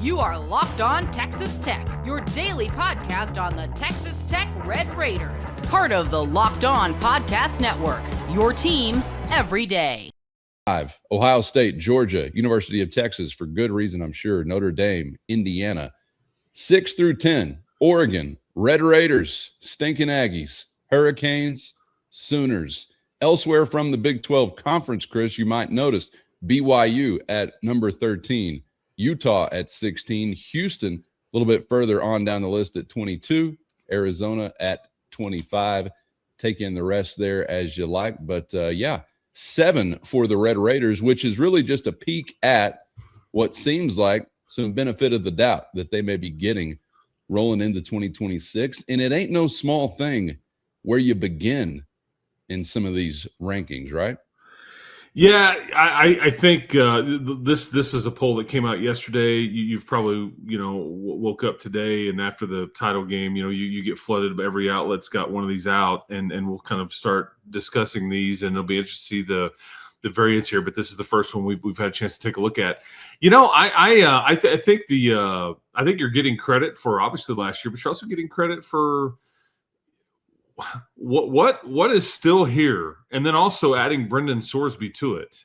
You are Locked On Texas Tech, your daily podcast on the Texas Tech Red Raiders. Part of the Locked On Podcast Network, your team every day. Ohio State, Georgia, University of Texas, for good reason, I'm sure, Notre Dame, Indiana. 6 through 10, Oregon, Red Raiders, Stinking Aggies, Hurricanes, Sooners. Elsewhere from the Big 12 Conference, Chris, you might notice BYU at number 13, Utah at 16, Houston a little bit further on down the list at 22, Arizona at 25. Take in the rest there as you like. But, 7 for the Red Raiders, which is really just a peek at what seems like some benefit of the doubt that they may be getting rolling into 2026. And it ain't no small thing where you begin in some of these rankings, right? Yeah, I think this is a poll that came out yesterday. You've probably woke up today, and after the title game, you get flooded. Every outlet's got one of these out, and we'll kind of start discussing these, and it'll be interesting to see the variance here. But this is the first one we've had a chance to take a look at. I think you're getting credit for obviously last year, but you're also getting credit for what is still here, and then also adding Brendan Sorsby to it.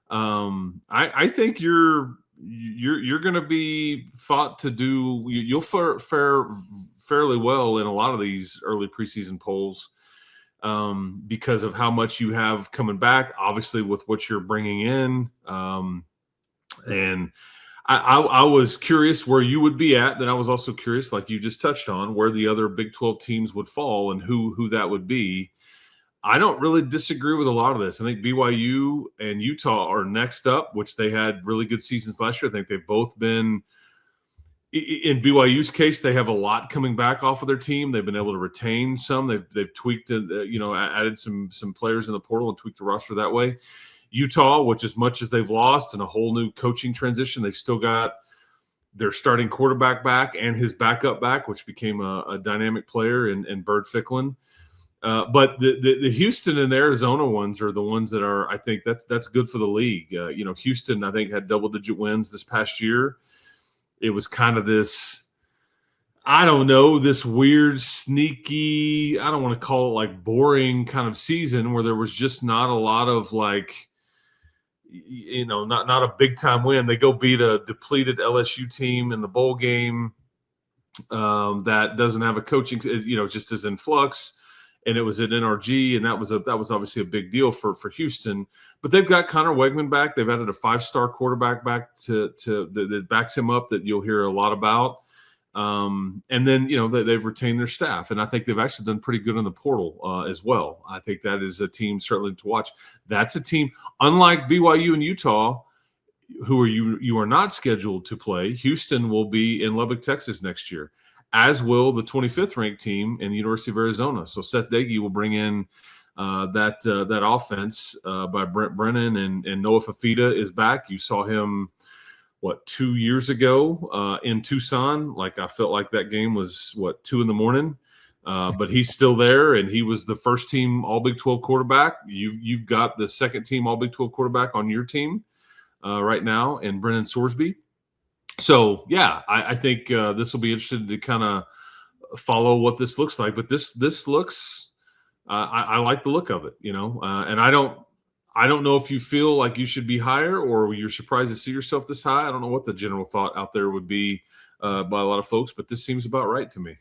I think you're going to be thought to do. You'll fare fairly well in a lot of these early preseason polls because of how much you have coming back. Obviously, with what you're bringing in, and I was curious where you would be at. Then I was also curious, like you just touched on, where the other Big 12 teams would fall and who that would be. I don't really disagree with a lot of this. I think BYU and Utah are next up, which they had really good seasons last year. I think they've both been – in BYU's case, they have a lot coming back off of their team. They've been able to retain some. They've tweaked, added some players in the portal and tweaked the roster that way. Utah, which as much as they've lost and a whole new coaching transition, they've still got their starting quarterback back and his backup back, which became a dynamic player in Bird Ficklin. But the Houston and Arizona ones are the ones that are, I think that's good for the league. Houston, I think, had double-digit wins this past year. It was kind of this, I don't know, this weird, sneaky, I don't want to call it like boring kind of season where there was just not a lot of like, not a big time win. They go beat a depleted LSU team in the bowl game that doesn't have a coaching, just is in flux. And it was at NRG, and that was obviously a big deal for Houston. But they've got Connor Wegman back. They've added a 5-star quarterback back that backs him up that you'll hear a lot about. And then, they've retained their staff. And I think they've actually done pretty good in the portal as well. I think that is a team certainly to watch. That's a team, unlike BYU and Utah, who you are not scheduled to play. Houston will be in Lubbock, Texas next year, as will the 25th ranked team in the University of Arizona. So Seth Doege will bring in that offense by Brent Brennan, and Noah Fafita is back. You saw him, 2 years ago in Tucson. Like, I felt like that game was 2 a.m. But he's still there, and he was the first team All Big 12 quarterback. You've got the second team All Big 12 quarterback on your team right now, and Brendan Sorsby. So, yeah, I think this will be interesting to kind of follow what this looks like. But this looks I like the look of it, and I don't know if you feel like you should be higher or you're surprised to see yourself this high. I don't know what the general thought out there would be by a lot of folks, but this seems about right to me.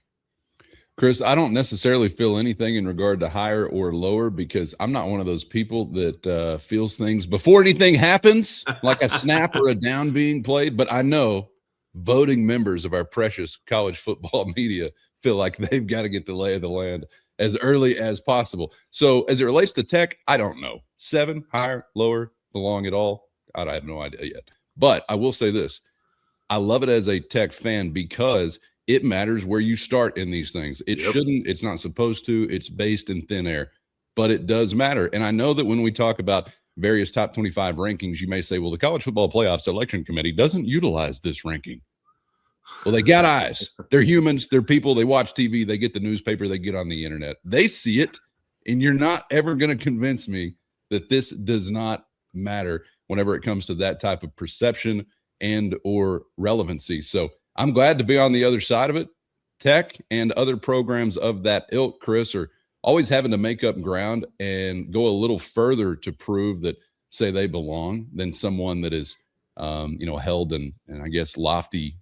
Chris, I don't necessarily feel anything in regard to higher or lower because I'm not one of those people that feels things before anything happens, like a snap or a down being played. But I know voting members of our precious college football media feel like they've got to get the lay of the land as early as possible. So as it relates to Tech, I don't know. 7, higher, lower, belong at all? I have no idea yet. But I will say this. I love it as a Tech fan because it matters where you start in these things. It shouldn't. It's not supposed to. It's based in thin air. But it does matter. And I know that when we talk about various top 25 rankings, you may say, well, the College Football Playoff Selection Committee doesn't utilize this ranking. Well, they got eyes. They're humans. They're people. They watch TV. They get the newspaper. They get on the internet. They see it. And you're not ever going to convince me that this does not matter whenever it comes to that type of perception and or relevancy. So I'm glad to be on the other side of it. Tech and other programs of that ilk, Chris, are always having to make up ground and go a little further to prove that, say, they belong than someone that is, held in I guess lofty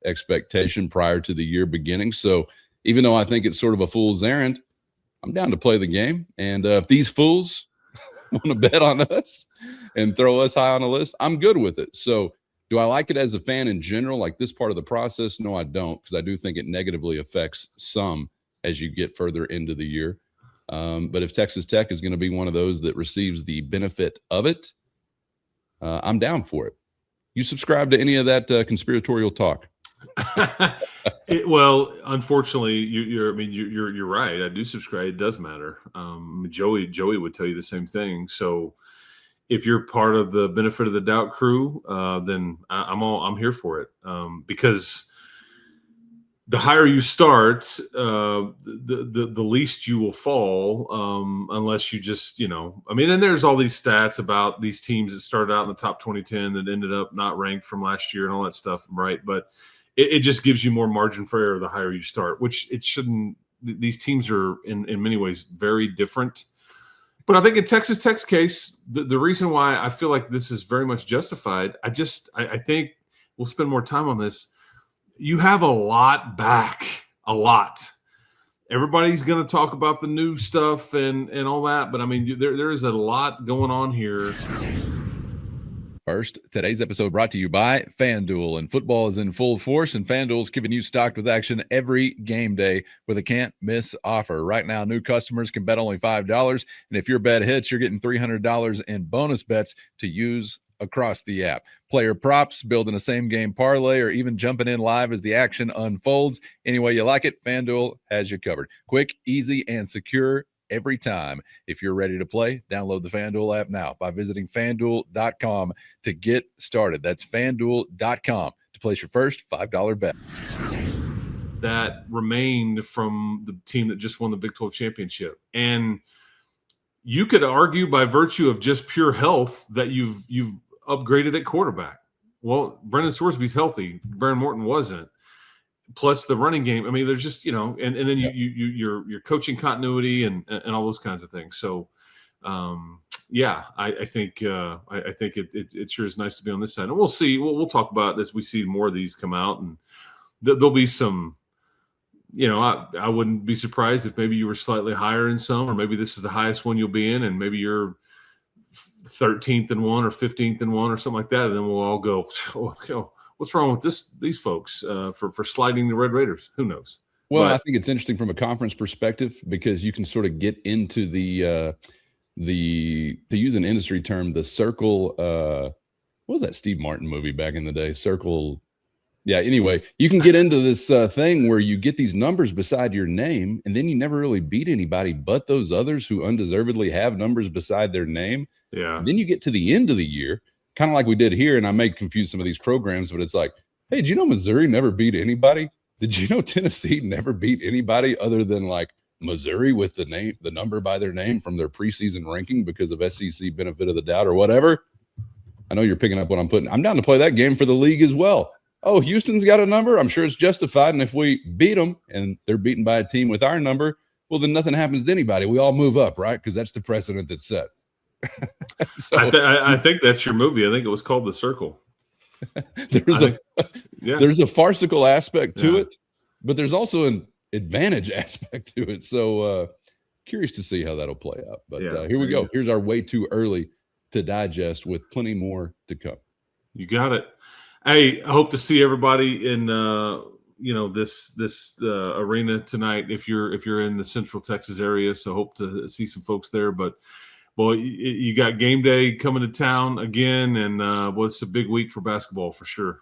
expectation prior to the year beginning. So even though I think it's sort of a fool's errand, I'm down to play the game. And if these fools want to bet on us and throw us high on the list, I'm good with it. So do I like it as a fan in general, like this part of the process? No, I don't, because I do think it negatively affects some as you get further into the year. But if Texas Tech is going to be one of those that receives the benefit of it, I'm down for it. You subscribe to any of that conspiratorial talk? Well, unfortunately, you're right. I do subscribe. It does matter. Joey would tell you the same thing. So if you're part of the benefit of the doubt crew, then I'm here for it. Because the higher you start, the least you will fall, unless you just, and there's all these stats about these teams that started out in the top 2010 that ended up not ranked from last year and all that stuff, right? But it just gives you more margin for error the higher you start, which it shouldn't. These teams are in many ways very different. But I think in Texas Tech's case, the reason why I feel like this is very much justified, I think we'll spend more time on this. You have a lot back, a lot. Everybody's going to talk about the new stuff and all that, but there is a lot going on here. First, today's episode brought to you by FanDuel, and football is in full force, and FanDuel's keeping you stocked with action every game day with a can't-miss offer. Right now, new customers can bet only $5, and if your bet hits, you're getting $300 in bonus bets to use across the app. Player props, building a same-game parlay, or even jumping in live as the action unfolds. Any way you like it, FanDuel has you covered. Quick, easy, and secure every time. If you're ready to play, download the FanDuel app now by visiting FanDuel.com to get started. That's FanDuel.com to place your first $5 bet. That remained from the team that just won the Big 12 championship. And you could argue by virtue of just pure health that you've upgraded at quarterback. Well, Brendan Sorsby's healthy. Baron Morton wasn't. Plus the running game. There's just, and then your coaching continuity and all those kinds of things. So, I think it sure is nice to be on this side. And we'll see. We'll talk about it as we see more of these come out, and there'll be some. I wouldn't be surprised if maybe you were slightly higher in some, or maybe this is the highest one you'll be in, and maybe you're 13th in one or 15th in one or something like that. And then we'll all go, what's wrong with these folks for sliding the Red Raiders? Who knows? Well, I think it's interesting from a conference perspective because you can sort of get into the to use an industry term, the circle. What was that Steve Martin movie back in the day? Circle. Yeah. Anyway, you can get into this thing where you get these numbers beside your name, and then you never really beat anybody but those others who undeservedly have numbers beside their name. Yeah. And then you get to the end of the year, kind of like we did here, and I may confuse some of these programs, but it's like, hey, did you know Missouri never beat anybody? Did you know Tennessee never beat anybody other than like Missouri with the number by their name from their preseason ranking because of SEC benefit of the doubt or whatever? I know you're picking up what I'm putting. I'm down to play that game for the league as well. Oh, Houston's got a number. I'm sure it's justified. And if we beat them and they're beaten by a team with our number, well, then nothing happens to anybody. We all move up, right? Because that's the precedent that's set. So, I think that's your movie. I think it was called The Circle. There's a farcical aspect to it, but there's also an advantage aspect to it. So curious to see how that'll play out. But here we go. Here's our way too early to digest with plenty more to come. You got it. Hey, I hope to see everybody in this arena tonight if you're in the Central Texas area. So hope to see some folks there. But well, you got game day coming to town again, and it's a big week for basketball for sure.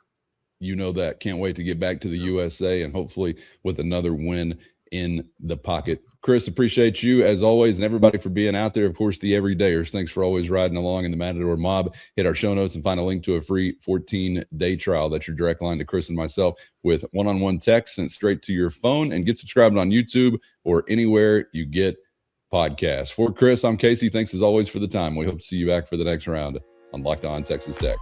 You know that. Can't wait to get back to the USA and hopefully with another win in the pocket. Chris, appreciate you as always, and everybody for being out there. Of course, the everydayers, thanks for always riding along in the Matador Mob. Hit our show notes and find a link to a free 14-day trial. That's your direct line to Chris and myself with one-on-one text sent straight to your phone. And get subscribed on YouTube or anywhere you get podcasts. For Chris, I'm Casey. Thanks as always for the time. We hope to see you back for the next round on Locked On Texas Tech.